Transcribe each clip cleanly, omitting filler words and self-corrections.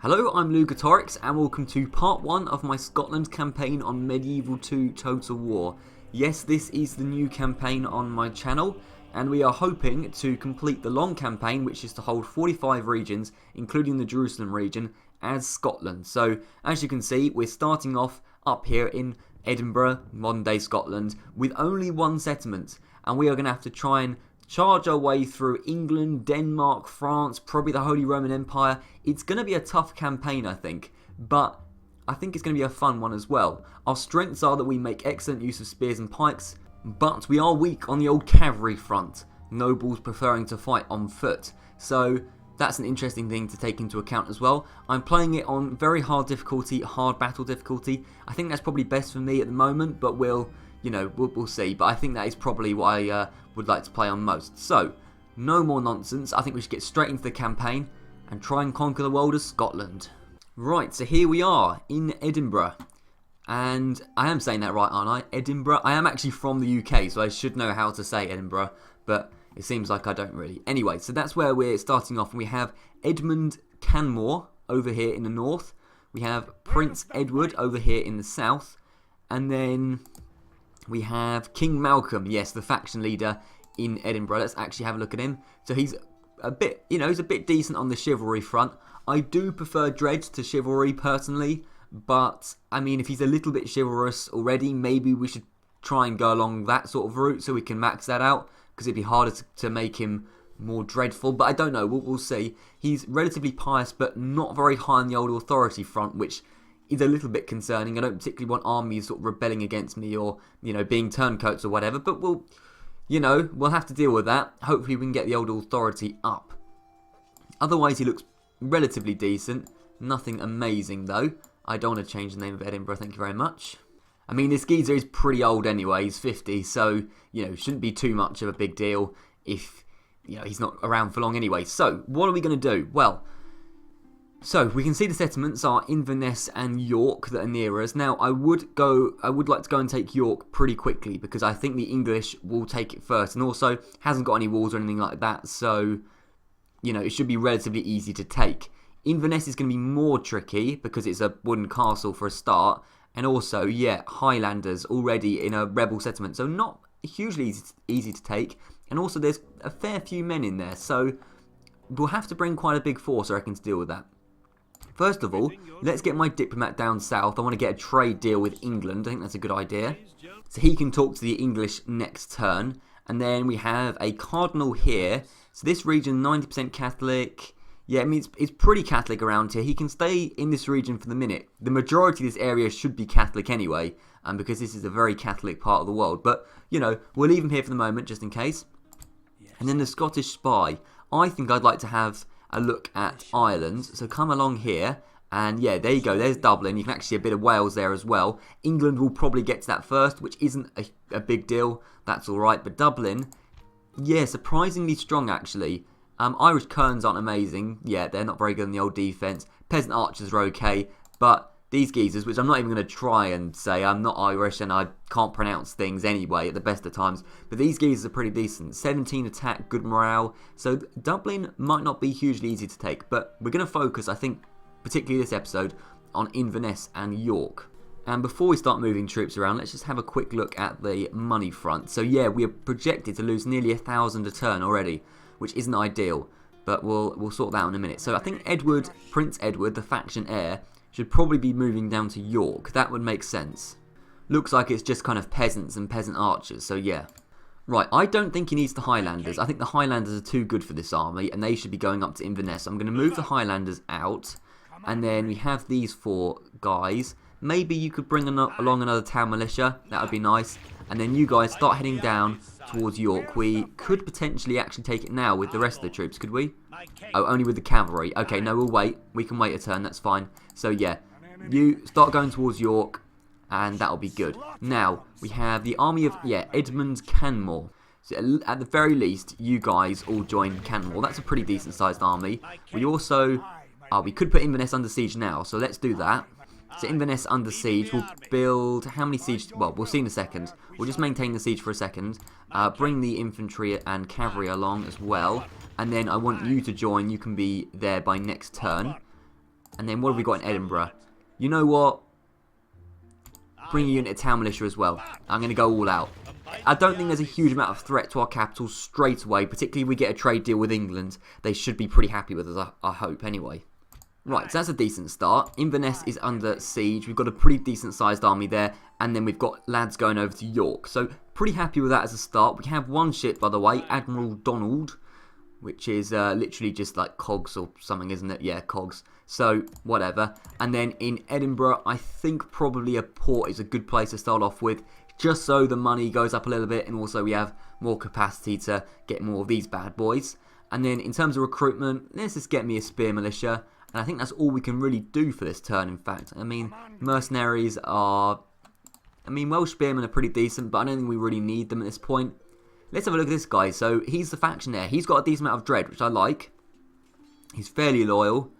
Hello, I'm Lugatorix and welcome to part 1 of my Scotland campaign on Medieval 2 Total War. Yes, this is the new campaign on my channel and we are hoping to complete the long campaign, which is to hold 45 regions, including the Jerusalem region, as Scotland. So, as you can see, we're starting off up here in Edinburgh, modern day Scotland, with only one settlement, and we are going to have to try and charge our way through England, Denmark, France, probably the Holy Roman Empire. It's going to be a tough campaign, I think, but I think it's going to be a fun one as well. Our strengths are that we make excellent use of spears and pikes, but we are weak on the old cavalry front, nobles preferring to fight on foot. So that's an interesting thing to take into account as well. I'm playing it on very hard difficulty, hard battle difficulty. I think that's probably best for me at the moment, but we'll see. But I think that is probably what I would like to play on most. So, no more nonsense. I think we should get straight into the campaign and try and conquer the world as Scotland. Right, so here we are in Edinburgh. And I am saying that right, aren't I? Edinburgh. I am actually from the UK, so I should know how to say Edinburgh, but it seems like I don't really. Anyway, so that's where we're starting off. We have Edmund Canmore over here in the north. We have Prince Edward over here in the south. And then we have King Malcolm, yes, the faction leader in Edinburgh. Let's actually have a look at him. So he's a bit, he's a bit decent on the chivalry front. I do prefer Dredge to chivalry personally, but I mean, if he's a little bit chivalrous already, maybe we should try and go along that sort of route so we can max that out, because it'd be harder to make him more dreadful. But I don't know, we'll see. He's relatively pious, but not very high on the old authority front, which is a little bit concerning. I don't particularly want armies sort of rebelling against me or, being turncoats or whatever, but we'll have to deal with that. Hopefully we can get the old authority up. Otherwise he looks relatively decent. Nothing amazing though. I don't want to change the name of Edinburgh, thank you very much. I mean, this geezer is pretty old anyway, he's 50, so, shouldn't be too much of a big deal if, he's not around for long anyway. So, what are we going to do? Well, so we can see the settlements are Inverness and York that are near us. Now I would like to go and take York pretty quickly because I think the English will take it first, and also hasn't got any walls or anything like that, so it should be relatively easy to take. Inverness is going to be more tricky because it's a wooden castle for a start, and also Highlanders already in a rebel settlement, so not hugely easy to take, and also there's a fair few men in there, so we'll have to bring quite a big force I reckon to deal with that. First of all, let's get my diplomat down south. I want to get a trade deal with England. I think that's a good idea. So he can talk to the English next turn. And then we have a cardinal here. So this region, 90% Catholic. Yeah, I mean, it's pretty Catholic around here. He can stay in this region for the minute. The majority of this area should be Catholic anyway, because this is a very Catholic part of the world. But, we'll leave him here for the moment, just in case. And then the Scottish spy. I think I'd like to have a look at Ireland, so come along here, and there you go, there's Dublin. You can actually see a bit of Wales there as well. England will probably get to that first, which isn't a big deal, that's alright, but Dublin, surprisingly strong actually. Irish Kerns aren't amazing, they're not very good in the old defence. Peasant archers are okay, but these geezers, which I'm not even going to try and say, I'm not Irish and I can't pronounce things anyway at the best of times, but these geezers are pretty decent. 17 attack, good morale, so Dublin might not be hugely easy to take, but we're going to focus, I think, particularly this episode, on Inverness and York. And before we start moving troops around, let's just have a quick look at the money front. So we are projected to lose nearly 1,000 a turn already, which isn't ideal, but we'll sort that out in a minute. So I think Prince Edward, the faction heir, should probably be moving down to York. That would make sense. Looks like it's just kind of peasants and peasant archers, so Right, I don't think he needs the Highlanders. I think the Highlanders are too good for this army, and they should be going up to Inverness. I'm going to move the Highlanders out, and then we have these 4 guys. Maybe you could bring along another town militia. That would be nice. And then you guys start heading down towards York. We could potentially actually take it now with the rest of the troops, could we? Oh, only with the cavalry. Okay, no, we'll wait. We can wait a turn, that's fine. So you start going towards York, and that'll be good. Now, we have the army of, Edmund Canmore. So at the very least, you guys all join Canmore. That's a pretty decent sized army. We also, we could put Inverness under siege now, so let's do that. So Inverness under siege, we'll build, how many siege, well, we'll see in a second. We'll just maintain the siege for a second. Bring the infantry and cavalry along as well. And then I want you to join, you can be there by next turn. And then what have we got in Edinburgh? You know what? Bring a unit of town militia as well. I'm going to go all out. I don't think there's a huge amount of threat to our capital straight away. Particularly if we get a trade deal with England. They should be pretty happy with us, I hope, anyway. Right, so that's a decent start. Inverness is under siege. We've got a pretty decent sized army there. And then we've got lads going over to York. So, pretty happy with that as a start. We have one ship, by the way, Admiral Donald. Which is literally just like cogs or something, isn't it? Yeah, cogs. So, whatever. And then in Edinburgh, I think probably a port is a good place to start off with. Just so the money goes up a little bit. And also we have more capacity to get more of these bad boys. And then in terms of recruitment, let's just get me a spear militia. And I think that's all we can really do for this turn, in fact. I mean, mercenaries are... I mean, Welsh spearmen are pretty decent, but I don't think we really need them at this point. Let's have a look at this guy. So, he's the faction there. He's got a decent amount of dread, which I like. He's fairly loyal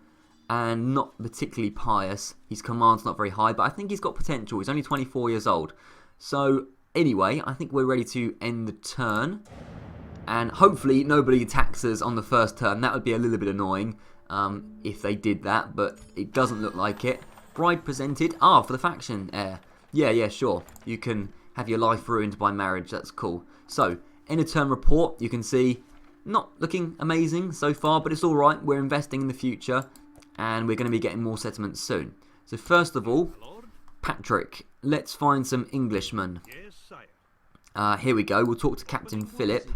and not particularly pious. His command's not very high, but I think he's got potential. He's only 24 years old. So, anyway, I think we're ready to end the turn. And hopefully nobody attacks us on the first turn. That would be a little bit annoying if they did that, but it doesn't look like it. Bride presented. Ah, for the faction heir. Yeah, sure. You can have your life ruined by marriage. That's cool. So, end of turn report. You can see, not looking amazing so far, but it's alright. We're investing in the future, and we're going to be getting more settlements soon. So, first of all, Patrick, let's find some Englishmen. Here we go. We'll talk to Captain Philip.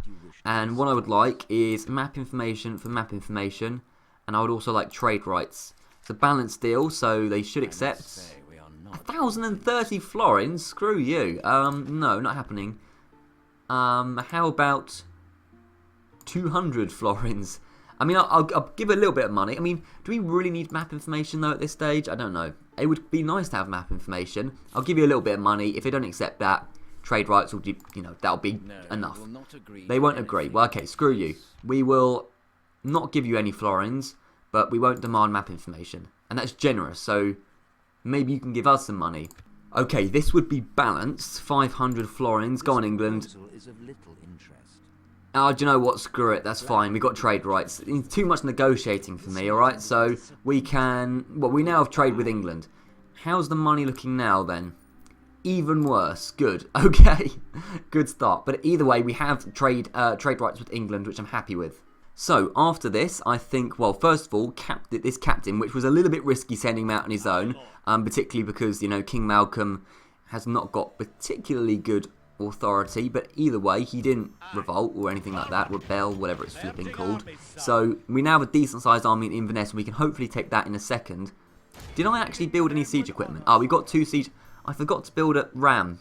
And what I would like is map information for map information. And I would also like trade rights. It's a balanced deal, so they should accept. 1,030 florins? Screw you. No, not happening. How about 200 florins? I mean, I'll give a little bit of money. I mean, do we really need map information, though, at this stage? I don't know. It would be nice to have map information. I'll give you a little bit of money. If they don't accept that, trade rights will, that'll be enough. They won't agree. Well, okay, screw you. We will not give you any florins, but we won't demand map information. And that's generous, so maybe you can give us some money. Okay, this would be balanced. 500 florins. Go on, England. Oh, do you know what? Screw it. That's fine. We got trade rights. It's too much negotiating for me, alright? So, we can... Well, we now have trade with England. How's the money looking now, then? Even worse. Good. Okay. Good start. But either way, we have trade rights with England, which I'm happy with. So, after this, I think, well, first of all, this captain, which was a little bit risky sending him out on his own, particularly because, King Malcolm has not got particularly good authority, but either way, he didn't revolt or anything like that, rebel, whatever it's flipping called. So, we now have a decent-sized army in Inverness, and we can hopefully take that in a second. Did I actually build any siege equipment? Oh, we got 2 siege... I forgot to build a ram.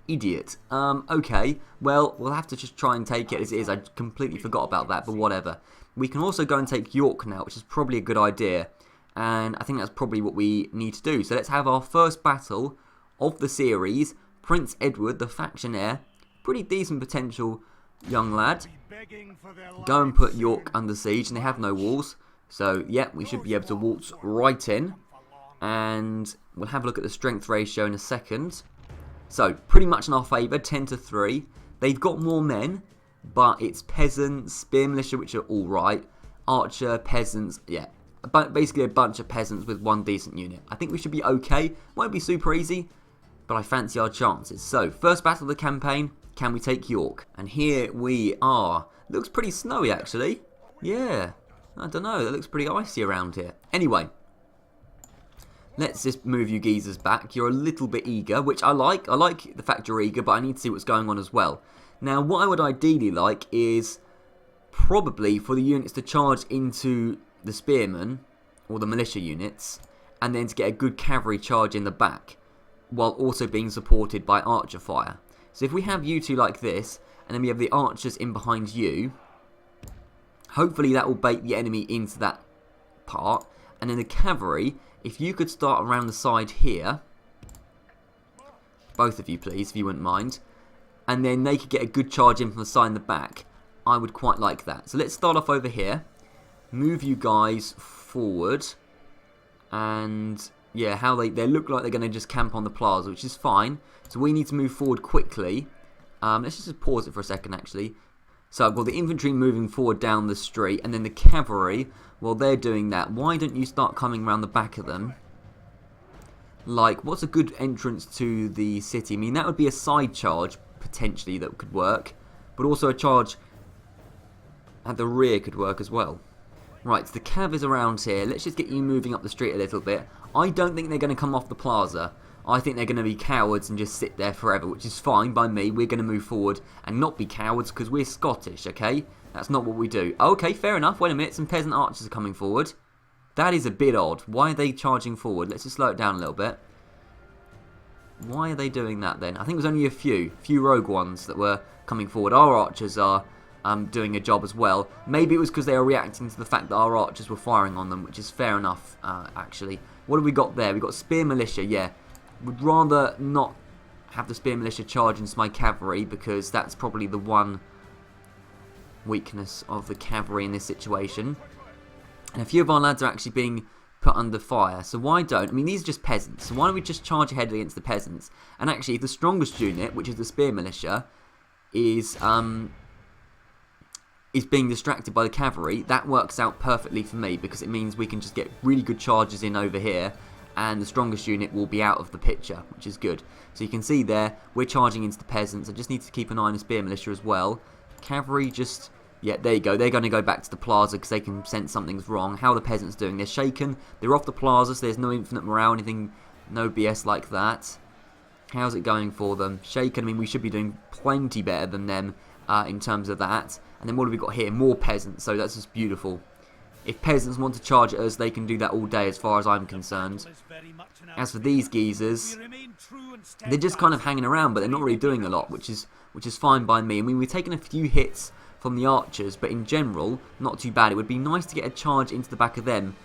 Idiot. Okay. Well, we'll have to just try and take it as it is. I completely forgot about that, but whatever. We can also go and take York now, which is probably a good idea. And I think that's probably what we need to do. So let's have our first battle of the series. Prince Edward, the faction heir. Pretty decent potential young lad. Go and put York under siege, and they have no walls. So, yeah, we should be able to waltz right in. And we'll have a look at the strength ratio in a second. So, pretty much in our favour, 10 to 3. They've got more men, but it's peasants, spear militia, which are alright. Archer, peasants, yeah. Basically a bunch of peasants with one decent unit. I think we should be okay. Won't be super easy, but I fancy our chances. So, first battle of the campaign, can we take York? And here we are. Looks pretty snowy, actually. Yeah, I don't know, it looks pretty icy around here. Anyway. Let's just move you geezers back. You're a little bit eager, which I like. I like the fact you're eager, but I need to see what's going on as well. Now, what I would ideally like is probably for the units to charge into the spearmen, or the militia units, and then to get a good cavalry charge in the back, while also being supported by archer fire. So if we have you two like this, and then we have the archers in behind you, hopefully that will bait the enemy into that part, and then the cavalry... If you could start around the side here, both of you please, if you wouldn't mind, and then they could get a good charge in from the side and the back, I would quite like that. So let's start off over here, move you guys forward, and yeah, how they look like they're going to just camp on the plaza, which is fine. So we need to move forward quickly. Let's just pause it for a second actually. So I've got the infantry moving forward down the street, and then the cavalry while they're doing that, why don't you start coming around the back of them? Like, what's a good entrance to the city? I mean, that would be a side charge, potentially, that could work. But also a charge at the rear could work as well. Right, so the cav is around here. Let's just get you moving up the street a little bit. I don't think they're going to come off the plaza. I think they're going to be cowards and just sit there forever, which is fine by me. We're going to move forward and not be cowards because we're Scottish, okay? That's not what we do. Okay, fair enough. Wait a minute. Some peasant archers are coming forward. That is a bit odd. Why are they charging forward? Let's just slow it down a little bit. Why are they doing that then? I think it was only a few rogue ones that were coming forward. Our archers are doing a job as well. Maybe it was because they were reacting to the fact that our archers were firing on them, which is fair enough, actually. What have we got there? We've got spear militia, yeah. Would rather not have the spear militia charge into my cavalry because that's probably the one weakness of the cavalry in this situation. And a few of our lads are actually being put under fire. So why don't... I mean, these are just peasants. So why don't we just charge ahead against the peasants? And actually, if the strongest unit, which is the spear militia, is being distracted by the cavalry, that works out perfectly for me because it means we can just get really good charges in over here and the strongest unit will be out of the picture, which is good. So you can see there, we're charging into the peasants. I just need to keep an eye on the spear militia as well. Cavalry just... yeah, there you go. They're going to go back to the plaza because they can sense something's wrong. How are the peasants doing? They're shaken. They're off the plaza, so there's no infinite morale, anything, no BS like that. How's it going for them? Shaken, I mean, we should be doing plenty better than them in terms of that. And then what have we got here? More peasants, so that's just beautiful. If peasants want to charge at us, they can do that all day as far as I'm concerned. As for these geezers, they're just kind of hanging around, but they're not really doing a lot, which is fine by me. I mean, we've taken a few hits from the archers, but in general, not too bad. It would be nice to get a charge into the back of them,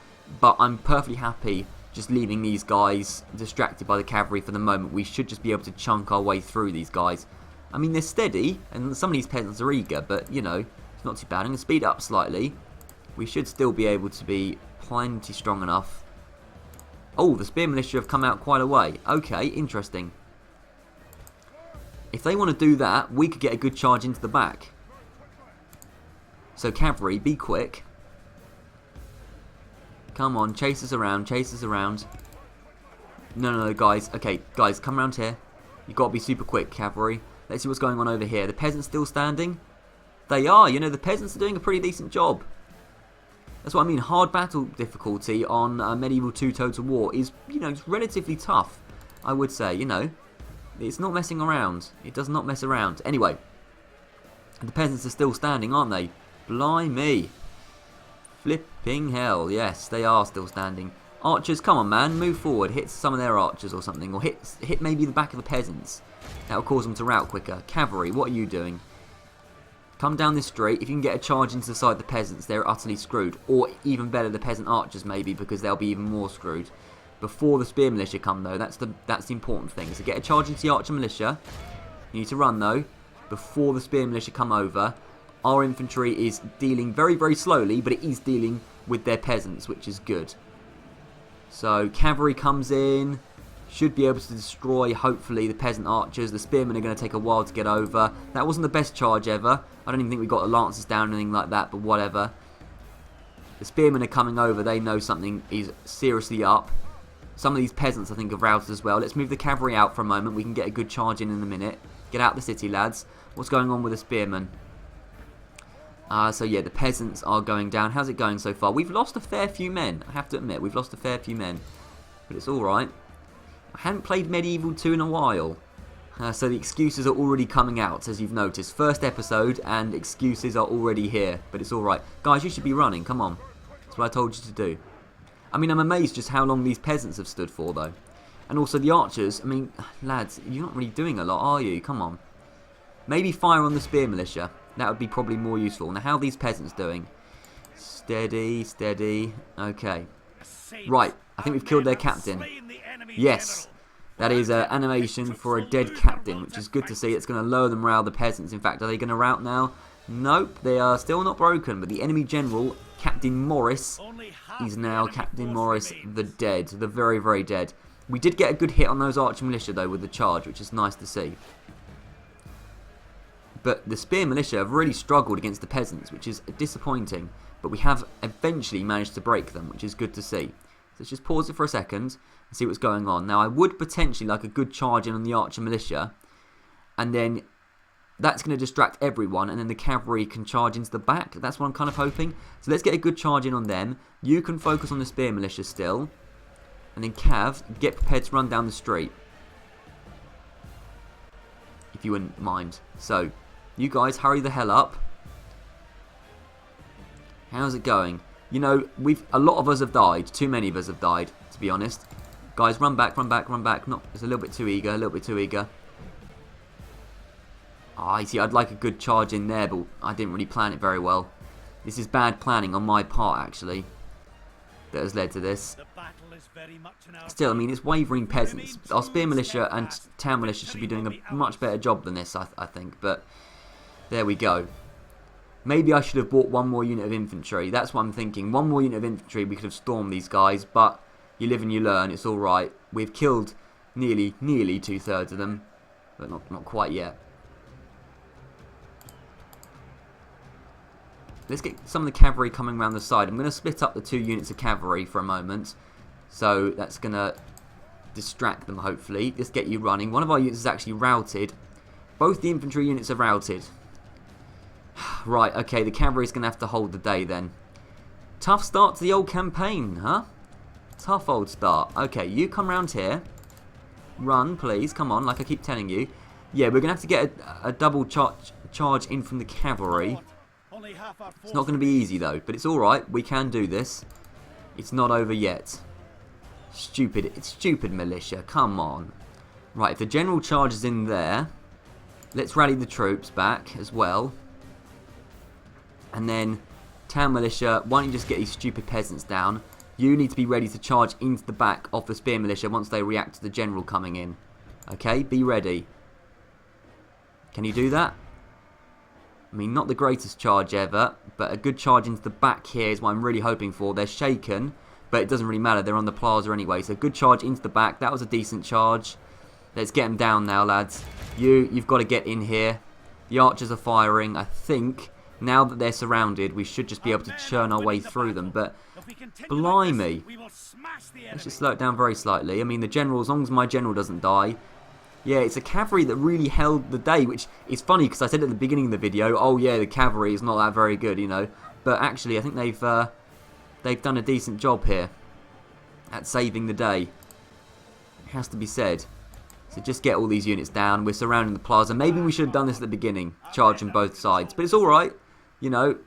but I'm perfectly happy just leaving these guys distracted by the cavalry for the moment. We should just be able to chunk our way through these guys. I mean, they're steady, and some of these peasants are eager, but, you know, it's not too bad. I'm going to speed up slightly. We should still be able to be plenty strong enough. Oh, the spear militia have come out quite a way. Okay, interesting. If they want to do that, we could get a good charge into the back. So cavalry, be quick. Come on, chase us around, chase us around. No, guys. Okay, guys, come around here. You've got to be super quick, cavalry. Let's see what's going on over here. The peasants still standing? They are. You know, the peasants are doing a pretty decent job. That's what I mean. Hard battle difficulty on Medieval 2 Total War is, you know, it's relatively tough, I would say, you know. It's not messing around. It does not mess around. Anyway, the peasants are still standing, aren't they? Blimey. Flipping hell. Yes, they are still standing. Archers, come on, man. Move forward. Hit some of their archers or something. Or hit maybe the back of the peasants. That'll cause them to rout quicker. Cavalry, what are you doing? Come down this street. If you can get a charge into the side of the peasants, they're utterly screwed. Or even better, the peasant archers maybe, because they'll be even more screwed. Before the spear militia come though, that's the important thing. So get a charge into the archer militia. You need to run though. Before the spear militia come over. Our infantry is dealing very, very slowly, but it is dealing with their peasants, which is good. So cavalry comes in. Should be able to destroy, hopefully, the peasant archers. The spearmen are going to take a while to get over. That wasn't the best charge ever. I don't even think we got the lancers down or anything like that, but whatever. The spearmen are coming over. They know something is seriously up. Some of these peasants, I think, have routed as well. Let's move the cavalry out for a moment. We can get a good charge in a minute. Get out the city, lads. What's going on with the spearmen? So yeah, the peasants are going down. How's it going so far? We've lost a fair few men. I have to admit, we've lost a fair few men. But it's alright. I hadn't played Medieval 2 in a while. So the excuses are already coming out, as you've noticed. First episode, and excuses are already here. But it's alright. Guys, you should be running. Come on. That's what I told you to do. I mean, I'm amazed just how long these peasants have stood for, though. And also the archers. I mean, lads, you're not really doing a lot, are you? Come on. Maybe fire on the spear militia. That would be probably more useful. Now, how are these peasants doing? Steady, steady. Okay. Right. I think we've killed their captain. Yes. That is an animation for a dead captain, which is good to see. It's going to lower the morale of the peasants. In fact, are they going to rout now? Nope. They are still not broken. But the enemy general, Captain Morris, is now Captain Morris the dead. The very, very dead. We did get a good hit on those archer militia, though, with the charge, which is nice to see. But the spear militia have really struggled against the peasants, which is disappointing. but we have eventually managed to break them, which is good to see. So let's just pause it for a second and see what's going on. Now, I would potentially like a good charge in on the archer militia, and then that's going to distract everyone, and then the cavalry can charge into the back. That's what I'm kind of hoping. So let's get a good charge in on them. You can focus on the spear militia still, and then Cav, get prepared to run down the street, if you wouldn't mind. So, you guys hurry the hell up. How's it going? You know, a lot of us have died. Too many of us have died, to be honest. Guys, run back, run back, run back. Not, it's a little bit too eager, a little bit too eager. Ah, you see, I'd like a good charge in there, but I didn't really plan it very well. This is bad planning on my part, actually, that has led to this. Still, I mean, it's wavering peasants. Our spear militia and town militia should be doing a much better job than this, I think. But there we go. Maybe I should have bought one more unit of infantry. That's what I'm thinking. One more unit of infantry, we could have stormed these guys. But you live and you learn. It's all right. We've killed nearly 2/3 of them, but not quite yet. Let's get some of the cavalry coming around the side. I'm going to split up the 2 units of cavalry for a moment. So that's going to distract them, hopefully. Just get you running. One of our units is actually routed. Both the infantry units are routed. Right, okay, the cavalry is going to have to hold the day then. Tough start to the old campaign, huh? Tough old start. Okay, you come round here. Run, please. Come on, like I keep telling you. Yeah, we're going to have to get a double charge in from the cavalry. It's not going to be easy though, but it's alright. We can do this. It's not over yet. It's stupid militia. Come on. Right, if the general charges in there, let's rally the troops back as well. And then, town militia, why don't you just get these stupid peasants down? You need to be ready to charge into the back of the spear militia once they react to the general coming in. Okay, be ready. Can you do that? I mean, not the greatest charge ever, but a good charge into the back here is what I'm really hoping for. They're shaken, but it doesn't really matter. They're on the plaza anyway, so good charge into the back. That was a decent charge. Let's get them down now, lads. You've got to get in here. The archers are firing. I think now that they're surrounded, we should just be able to churn our way through them, but blimey. Let's just slow it down very slightly. I mean, the general, as long as my general doesn't die. Yeah, it's a cavalry that really held the day, which is funny because I said at the beginning of the video, oh yeah, the cavalry is not that very good, you know. But actually, I think they've done a decent job here at saving the day. It has to be said. So just get all these units down. We're surrounding the plaza. Maybe we should have done this at the beginning, charging both sides. But it's all right, you know.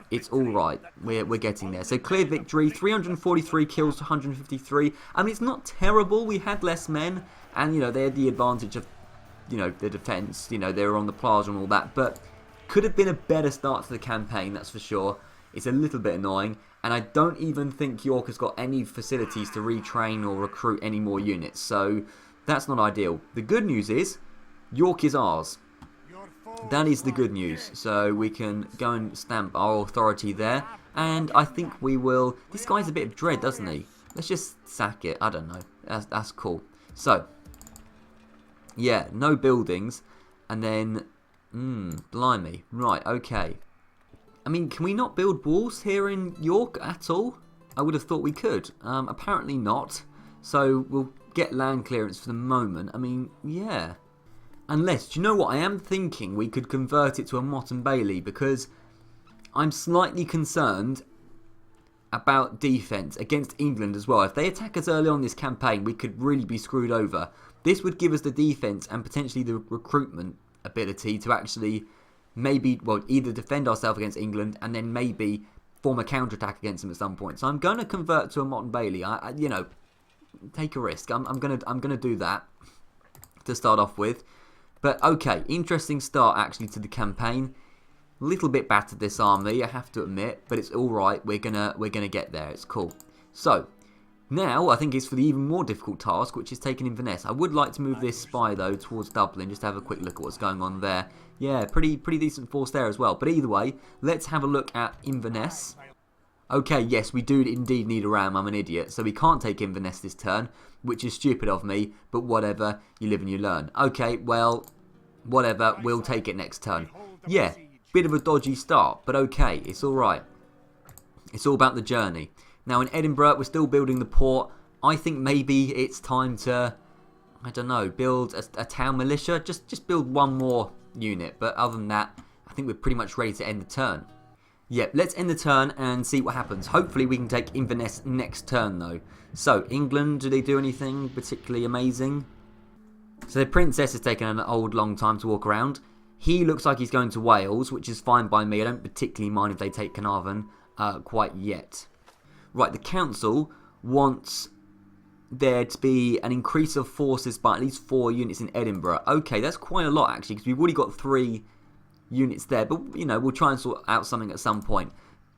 It's all right. We're getting there. So clear victory. 343 kills to 153. I mean, it's not terrible. We had less men. And, you know, they had the advantage of, you know, the defence. You know, they were on the plaza and all that. But could have been a better start to the campaign, that's for sure. It's a little bit annoying. And I don't even think York has got any facilities to retrain or recruit any more units. So that's not ideal. The good news is, York is ours. That is the good news. So we can go and stamp our authority there. And I think we will... This guy's a bit of dread, doesn't he? Let's just sack it. I don't know. That's cool. So, yeah, no buildings. And then... blimey. Right, okay. I mean, can we not build walls here in York at all? I would have thought we could. Apparently not. So we'll get land clearance for the moment. I mean, yeah. Unless, do you know what? I am thinking we could convert it to a Motte and Bailey because I'm slightly concerned about defence against England as well. If they attack us early on this campaign, we could really be screwed over. This would give us the defence and potentially the recruitment ability to actually... maybe, well, either defend ourselves against England and then maybe form a counter-attack against them at some point. So I'm going to convert to a Motte and Bailey. You know, take a risk. I'm gonna do that to start off with. But okay, interesting start actually to the campaign. A little bit battered this army, I have to admit, but it's all right. We're gonna get there. It's cool. So now I think it's for the even more difficult task, which is taking Inverness. I would like to move this spy though towards Dublin, just to have a quick look at what's going on there. Yeah, pretty decent force there as well. But either way, let's have a look at Inverness. Okay, yes, we do indeed need a ram. I'm an idiot. So we can't take Inverness this turn, which is stupid of me. But whatever, you live and you learn. Okay, well, whatever, we'll take it next turn. Yeah, Bit of a dodgy start, but okay, it's alright. It's all about the journey. Now in Edinburgh, we're still building the port. I think maybe it's time to, I don't know, build a town militia. Just build one more unit. But other than that, I think we're pretty much ready to end the turn. Yep, let's end the turn and see what happens. Hopefully we can take Inverness next turn though. So, England, do they do anything particularly amazing? So the princess has taken an long time to walk around. He looks like he's going to Wales, which is fine by me. I don't particularly mind if they take Carnarvon quite yet. Right, the council wants there to be an increase of forces by at least 4 units in Edinburgh. Okay, that's quite a lot actually, because we've already got 3 units there, but you know, we'll try and sort out something at some point.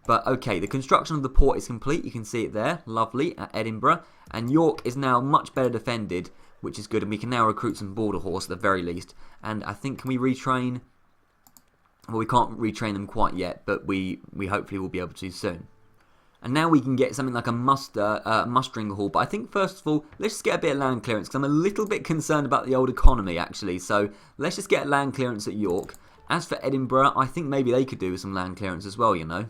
But okay, the construction of the port is complete. You can see it there, lovely, at Edinburgh. And York is now much better defended, which is good, and we can now recruit some border horse at the very least. And I think, can we retrain? Well, we can't retrain them quite yet, but we hopefully will be able to soon. And now we can get something like a mustering hall. But I think first of all, let's just get a bit of land clearance, because I'm a little bit concerned about the old economy actually. So let's just get land clearance at York. As for Edinburgh, I think maybe they could do with some land clearance as well, you know.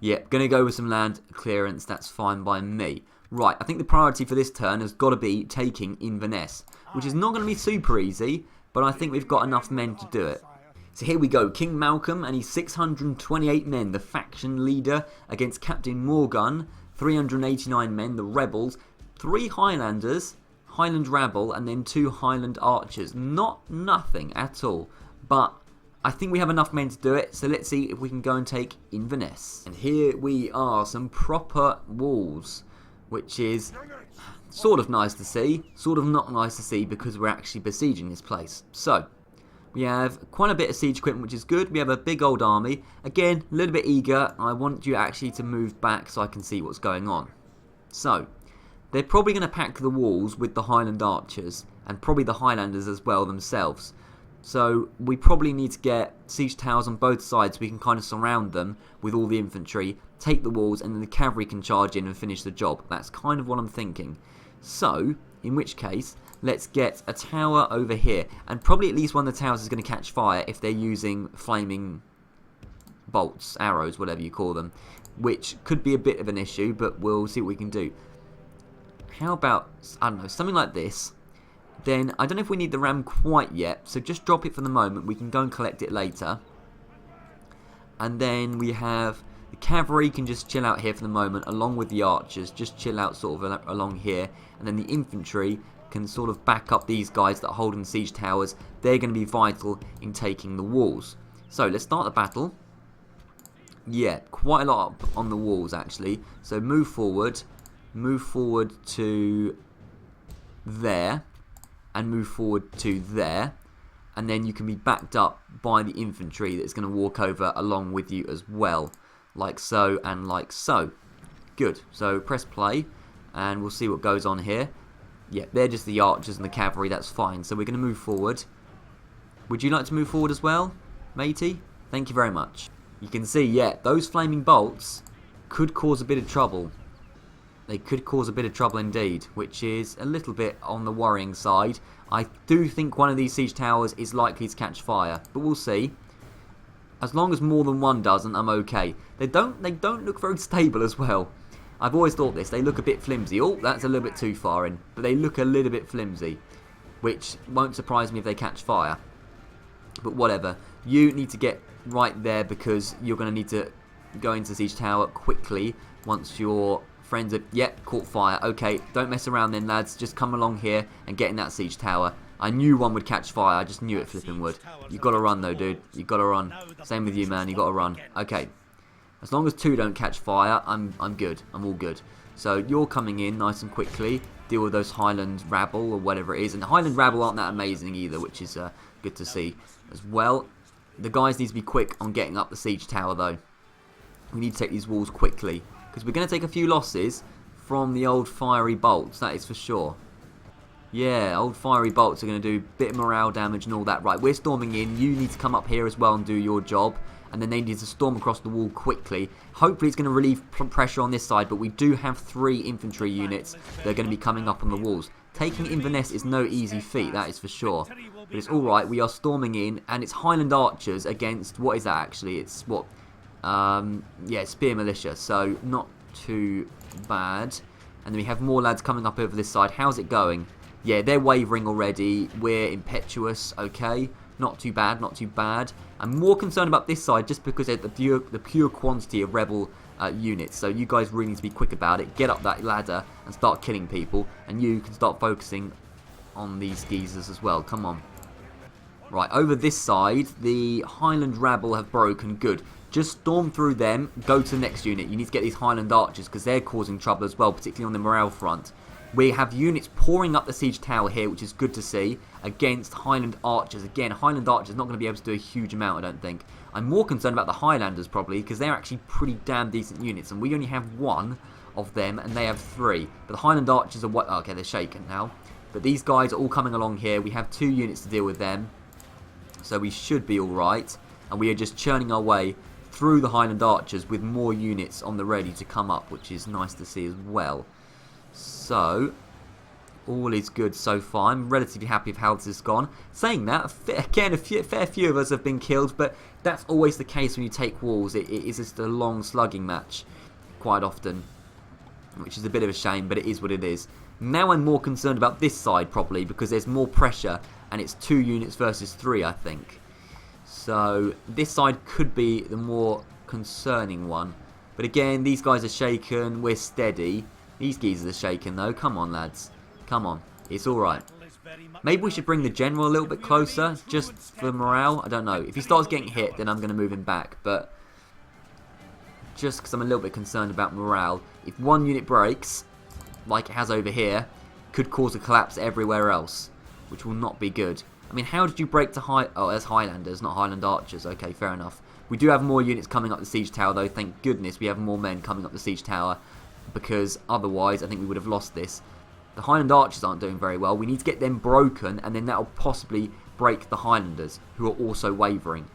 Yeah, gonna go with some land clearance, that's fine by me. Right, I think the priority for this turn has got to be taking Inverness, which is not going to be super easy, but I think we've got enough men to do it. So here we go, King Malcolm and he's 628 men, the faction leader, against Captain Morgan, 389 men, the rebels, 3 Highlanders, Highland rabble, and then 2 Highland archers. Not nothing at all, but I think we have enough men to do it, so let's see if we can go and take Inverness. And here we are, some proper walls, which is sort of nice to see, sort of not nice to see because we're actually besieging this place. So, we have quite a bit of siege equipment, which is good. We have a big old army. Again, a little bit eager. I want you actually to move back so I can see what's going on. So, they're probably going to pack the walls with the Highland archers, and probably the Highlanders as well themselves. So we probably need to get siege towers on both sides so we can kind of surround them with all the infantry, take the walls, and then the cavalry can charge in and finish the job. That's kind of what I'm thinking. So, in which case, let's get a tower over here. And probably at least one of the towers is going to catch fire if they're using flaming bolts, arrows, whatever you call them. Which could be a bit of an issue, but we'll see what we can do. How about, I don't know, something like this. Then, I don't know if we need the ram quite yet, so just drop it for the moment. We can go and collect it later. And then we have the cavalry can just chill out here for the moment, along with the archers. Just chill out sort of along here. And then the infantry can sort of back up these guys that are holding siege towers. They're going to be vital in taking the walls. So, let's start the battle. Yeah, quite a lot up on the walls, actually. So, move forward to there. And move forward to there, and then you can be backed up by the infantry that's going to walk over along with you as well, like so and like so. Good. So press play and we'll see what goes on here. Yeah, they're just the archers and the cavalry, that's fine. So we're going to move forward. Would you like to move forward as well, matey? Thank you very much. You can see, yeah, those flaming bolts could cause a bit of trouble. They could cause a bit of trouble indeed, which is a little bit on the worrying side. I do think one of these siege towers is likely to catch fire, but we'll see. As long as more than one doesn't, I'm okay. They don't look very stable as well. I've always thought this. They look a bit flimsy. Oh, that's a little bit too far in, but they look a little bit flimsy, which won't surprise me if they catch fire. But whatever. You need to get right there because you're going to need to go into siege tower quickly once your friends have, caught fire. Okay, don't mess around then, lads. Just come along here and get in that siege tower. I knew one would catch fire. I just knew it flipping would. You got to run though, dude. You got to run. Same with you, man. You got to run. Okay. As long as 2 don't catch fire, I'm good. I'm all good. So you're coming in nice and quickly. Deal with those Highland rabble or whatever it is. And the Highland rabble aren't that amazing either, which is good to see as well. The guys need to be quick on getting up the siege tower though. We need to take these walls quickly, because we're going to take a few losses from the old fiery bolts, that is for sure. Yeah, old fiery bolts are going to do a bit of morale damage and all that. Right, we're storming in. You need to come up here as well and do your job. and then they need to storm across the wall quickly. Hopefully it's going to relieve pressure on this side, but we do have 3 infantry units that are going to be coming up on the walls. Taking Inverness is no easy feat, that is for sure. But it's alright, we are storming in, and it's Highland Archers against, what is that actually? It's what? Yeah, Spear Militia, so not too bad. And then we have more lads coming up over this side. How's it going? Yeah, they're wavering already. We're impetuous, okay. Not too bad, not too bad. I'm more concerned about this side just because of the pure quantity of rebel units. So you guys really need to be quick about it. Get up that ladder and start killing people. And you can start focusing on these geezers as well. Come on. Right, over this side, the Highland rabble have broken. Good. Just storm through them. Go to the next unit. You need to get these Highland Archers because they're causing trouble as well, particularly on the morale front. We have units pouring up the siege tower here, which is good to see, against Highland Archers. Again, Highland Archers not going to be able to do a huge amount, I don't think. I'm more concerned about the Highlanders, probably, because they're actually pretty damn decent units, and we only have 1 of them, and they have 3. But the Highland Archers are... Oh, okay, they're shaken now. But these guys are all coming along here. We have 2 units to deal with them, so we should be alright. And we are just churning our way through the Highland Archers with more units on the ready to come up, which is nice to see as well. So, all is good so far. I'm relatively happy with how this has gone. Saying that, again, a fair few of us have been killed, but that's always the case when you take walls. It is just a long slugging match quite often, which is a bit of a shame, but it is what it is. Now I'm more concerned about this side probably because there's more pressure and it's 2 units versus 3, I think. So this side could be the more concerning one. But again, these guys are shaken. We're steady. These geezers are shaken though. Come on, lads. Come on. It's alright. Maybe we should bring the general a little bit closer, just for morale. I don't know. If he starts getting hit, then I'm going to move him back. But just because I'm a little bit concerned about morale. If 1 unit breaks, like it has over here, could cause a collapse everywhere else, which will not be good. I mean, how did you break to Oh, that's Highlanders, not Highland Archers. Okay, fair enough. We do have more units coming up the siege tower, though. Thank goodness we have more men coming up the siege tower, because otherwise I think we would have lost this. The Highland Archers aren't doing very well. We need to get them broken, and then that will possibly break the Highlanders, who are also wavering.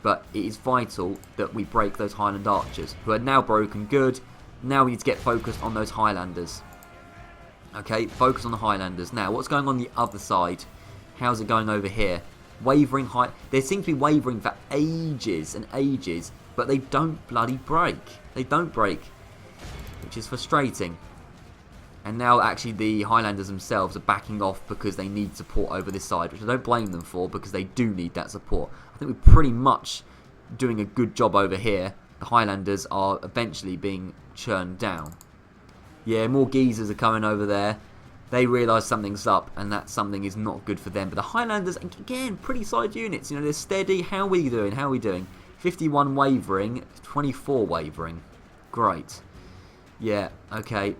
But it is vital that we break those Highland Archers, who are now broken. Good. Now we need to get focused on those Highlanders. Okay, focus on the Highlanders. Now, what's going on the other side? How's it going over here? Wavering They seem to be wavering for ages and ages, but they don't bloody break. They don't break, which is frustrating. And now actually the Highlanders themselves are backing off because they need support over this side, which I don't blame them for because they do need that support. I think we're pretty much doing a good job over here. The Highlanders are eventually being churned down. Yeah, more geezers are coming over there. They realise something's up, and that something is not good for them. But the Highlanders, again, pretty solid units. You know, they're steady. How are we doing? How are we doing? 51 wavering, 24 wavering. Great. Yeah, okay.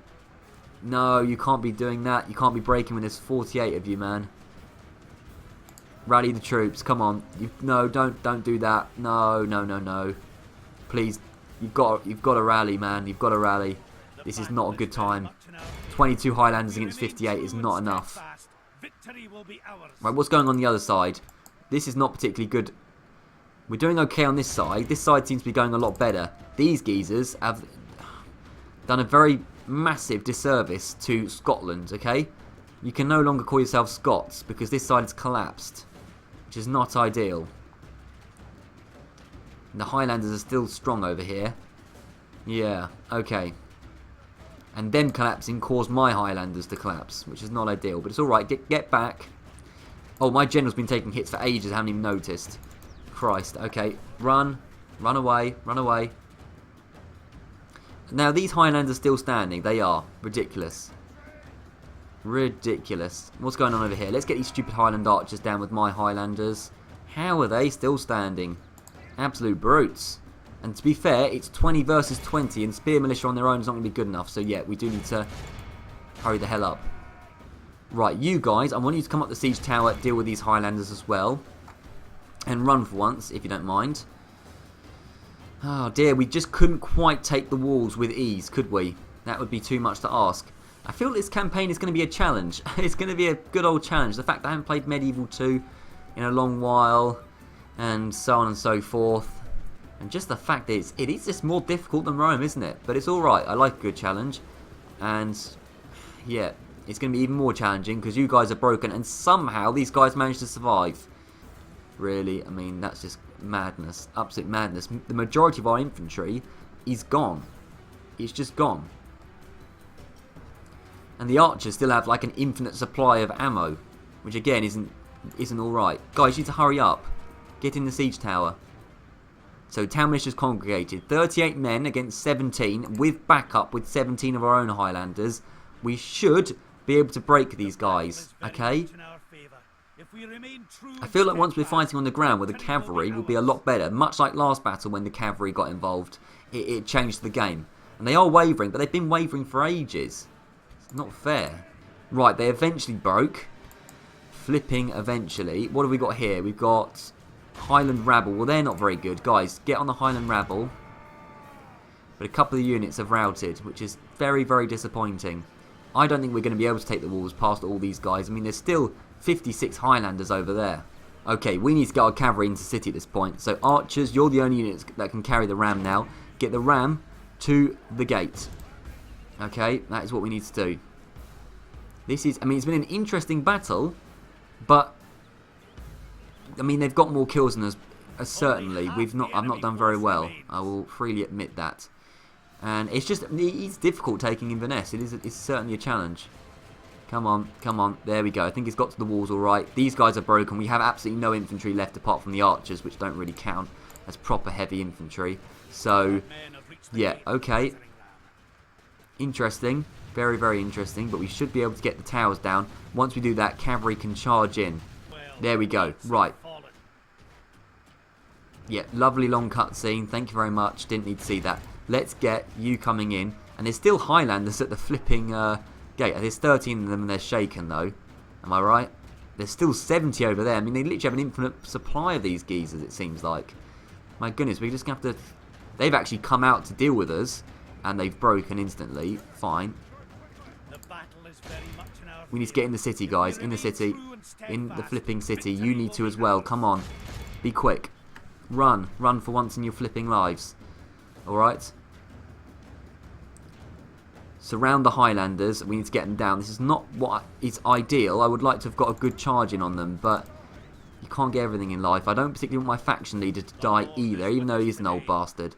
No, you can't be doing that. You can't be breaking when there's 48 of you, man. Rally the troops. Come on. No, don't do that. No, no, no, no. Please, you've got to rally, man. You've got to rally. This is not a good time. 22 Highlanders against 58 is not enough. Right, what's going on the other side? This is not particularly good. We're doing okay on this side. This side seems to be going a lot better. These geezers have done a very massive disservice to Scotland, okay? You can no longer call yourself Scots because this side has collapsed, which is not ideal. And the Highlanders are still strong over here. Yeah, okay. And them collapsing caused my Highlanders to collapse, which is not ideal, but it's alright. Get back. Oh, my general's been taking hits for ages. I haven't even noticed. Christ. Okay, run. Run away. Run away. Now, these Highlanders are still standing. They are. Ridiculous. Ridiculous. What's going on over here? Let's get these stupid Highland Archers down with my Highlanders. How are they still standing? Absolute brutes. And to be fair, it's 20 versus 20, and Spear Militia on their own is not going to be good enough. So yeah, we do need to hurry the hell up. Right, you guys, I want you to come up the siege tower, deal with these Highlanders as well. And run for once, if you don't mind. Oh dear, we just couldn't quite take the walls with ease, could we? That would be too much to ask. I feel this campaign is going to be a challenge. It's going to be a good old challenge. The fact that I haven't played Medieval 2 in a long while, and so on and so forth. And just the fact is, it is just more difficult than Rome, isn't it? But it's alright. I like a good challenge. And, yeah, it's going to be even more challenging because you guys are broken. And somehow these guys managed to survive. Really, I mean, that's just madness. Absolute madness. The majority of our infantry is gone. It's just gone. And the archers still have like an infinite supply of ammo. Which again isn't alright. Guys, you need to hurry up. Get in the siege tower. So town militia's congregated. 38 men against 17 with backup with 17 of our own Highlanders. We should be able to break these guys. Okay? I feel like once we're fighting on the ground with the cavalry will be a lot better. Much like last battle when the cavalry got involved. It changed the game. And they are wavering, but they've been wavering for ages. It's not fair. Right, they eventually broke. Flipping eventually. What have we got here? We've got Highland Rabble. Well, they're not very good. Guys, get on the Highland Rabble. But a couple of units have routed, which is very, very disappointing. I don't think we're going to be able to take the walls past all these guys. I mean, there's still 56 Highlanders over there. Okay, we need to get our cavalry into the city at this point. So, archers, you're the only units that can carry the ram now. Get the ram to the gate. Okay, that is what we need to do. This is, I mean, it's been an interesting battle, but I mean, they've got more kills than us. Certainly, I've not done very well. I will freely admit that. And it's difficult taking Inverness. It's certainly a challenge. Come on, come on. There we go. I think it's got to the walls all right. These guys are broken. We have absolutely no infantry left apart from the archers, which don't really count as proper heavy infantry. So, yeah, okay. Interesting. Very, very interesting. But we should be able to get the towers down. Once we do that, cavalry can charge in. There we go. Right. Yeah, lovely long cutscene. Thank you very much. Didn't need to see that. Let's get you coming in. And there's still Highlanders at the flipping gate. There's 13 of them and they're shaken though. Am I right? There's still 70 over there. I mean, they literally have an infinite supply of these geezers, it seems like. My goodness, we're just going to have to... They've actually come out to deal with us. And they've broken instantly. Fine. We need to get in the city, guys. In the city. In the flipping city. You need to as well. Come on. Be quick. Run. Run for once in your flipping lives. Alright? Surround the Highlanders. We need to get them down. This is not what is ideal. I would like to have got a good charge in on them, but you can't get everything in life. I don't particularly want my faction leader to die either, even though he's an old bastard.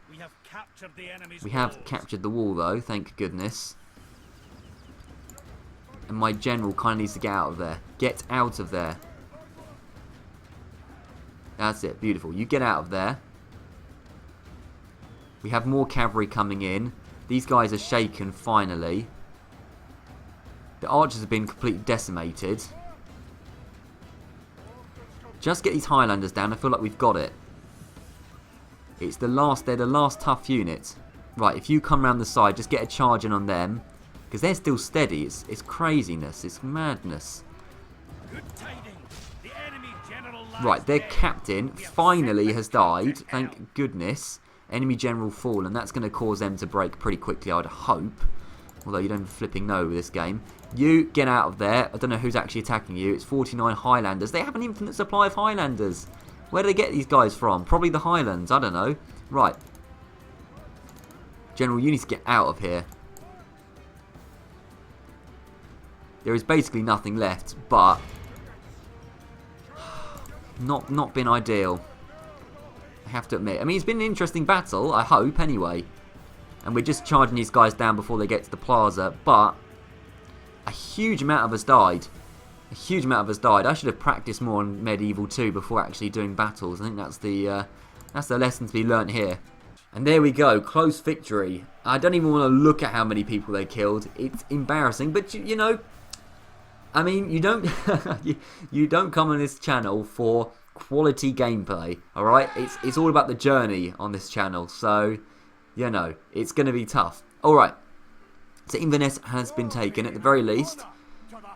We have captured the wall, though. Thank goodness. And my general kind of needs to get out of there. Get out of there. That's it. Beautiful. You get out of there. We have more cavalry coming in. These guys are shaken, finally. The archers have been completely decimated. Just get these Highlanders down. I feel like we've got it. It's the last, they're the last tough unit. Right, if you come around the side, just get a charge in on them. Because they're still steady. It's craziness. It's madness. Right, their captain finally has died. Thank goodness. Enemy general fallen. That's going to cause them to break pretty quickly, I'd hope. Although you don't flipping know with this game. You get out of there. I don't know who's actually attacking you. It's 49 Highlanders. They have an infinite supply of Highlanders. Where do they get these guys from? Probably the Highlands. I don't know. Right. General, you need to get out of here. There is basically nothing left, but not been ideal. I have to admit. I mean, it's been an interesting battle, I hope, anyway. And we're just charging these guys down before they get to the plaza, but a huge amount of us died. A huge amount of us died. I should have practiced more on Medieval 2 before actually doing battles. I think that's the lesson to be learnt here. And there we go, close victory. I don't even want to look at how many people they killed. It's embarrassing, but you know, I mean, you don't you don't come on this channel for quality gameplay. All right, it's all about the journey on this channel. So, you know, it's going to be tough. All right. So Inverness has been taken at the very least.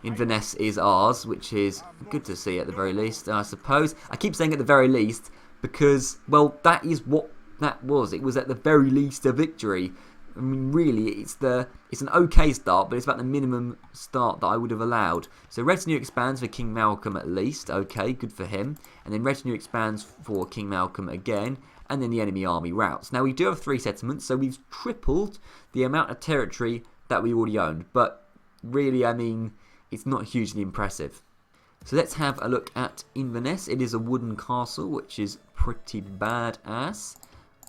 Inverness is ours, which is good to see at the very least, I suppose. I keep saying at the very least because, well, that is what that was. It was at the very least a victory. I mean, really, it's an okay start, but it's about the minimum start that I would have allowed. So retinue expands for King Malcolm at least. Okay, good for him. And then retinue expands for King Malcolm again. and then the enemy army routes. Now we do have 3 settlements, so we've tripled the amount of territory that we already owned, but really, I mean, it's not hugely impressive. So let's have a look at Inverness. It is a wooden castle, which is pretty badass.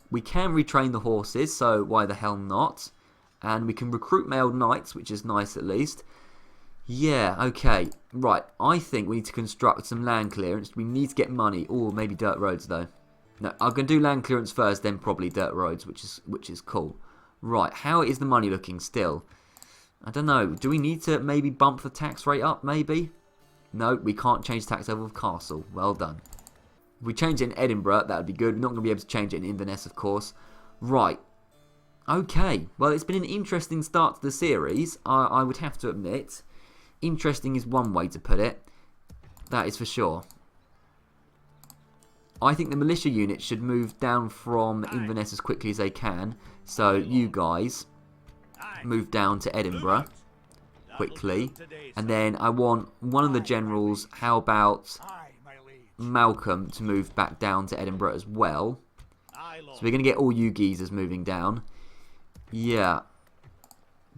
We can retrain the horses, so why the hell not? And we can recruit male knights, which is nice at least. Yeah, okay. Right, I think we need to construct some land clearance. We need to get money. Or maybe dirt roads, though. No, I'm going to do land clearance first, then probably dirt roads, which is cool. Right, how is the money looking still? I don't know. Do we need to maybe bump the tax rate up, maybe? No, we can't change tax level of castle. Well done. If we change it in Edinburgh, that would be good. We're not going to be able to change it in Inverness, of course. Right. Okay. Well, it's been an interesting start to the series, I would have to admit. Interesting is one way to put it. That is for sure. I think the militia units should move down from Inverness as quickly as they can. So you guys move down to Edinburgh quickly. And then I want one of the generals, how about Malcolm, to move back down to Edinburgh as well. So we're going to get all you geezers moving down. Yeah.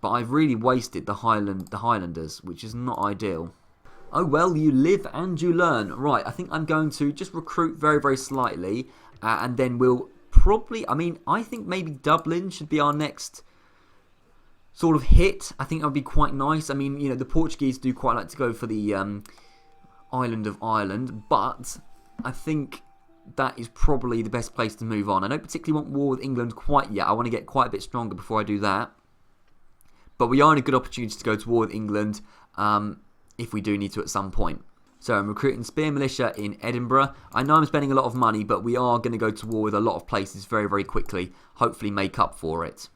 But I've really wasted the Highlanders, which is not ideal. Oh well, you live and you learn. Right, I think I'm going to just recruit very, very slightly. And then we'll probably, I mean, I think maybe Dublin should be our next sort of hit. I think that would be quite nice. I mean, you know, the Portuguese do quite like to go for the island of Ireland. But I think that is probably the best place to move on. I don't particularly want war with England quite yet. I want to get quite a bit stronger before I do that. But we are in a good opportunity to go to war with England if we do need to at some point. So I'm recruiting Spear Militia in Edinburgh. I know I'm spending a lot of money, but we are going to go to war with a lot of places very, very quickly. Hopefully make up for it.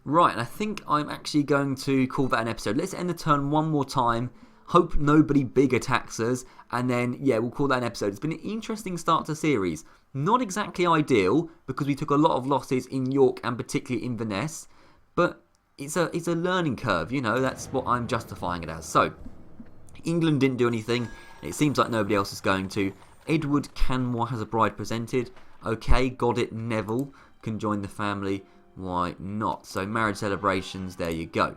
Right, and I think I'm actually going to call that an episode. Let's end the turn one more time. Hope nobody big attacks us. And then, yeah, we'll call that an episode. It's been an interesting start to the series. Not exactly ideal, because we took a lot of losses in York and particularly Inverness. But it's a learning curve, you know, that's what I'm justifying it as. So, England didn't do anything, and it seems like nobody else is going to. Edward Canmore has a bride presented. Okay, got it, Neville can join the family. Why not? So, marriage celebrations, there you go.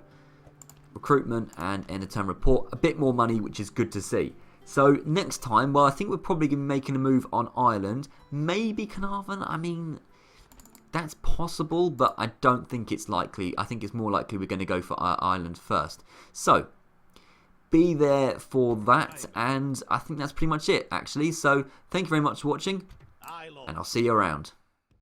Recruitment and end of term report. A bit more money, which is good to see. So, next time, well, I think we're probably going to be making a move on Ireland. Maybe Carnarvon, I mean, that's possible, but I don't think it's likely. I think it's more likely we're going to go for Ireland first. So, be there for that, and I think that's pretty much it, actually. So, thank you very much for watching, and I'll see you around.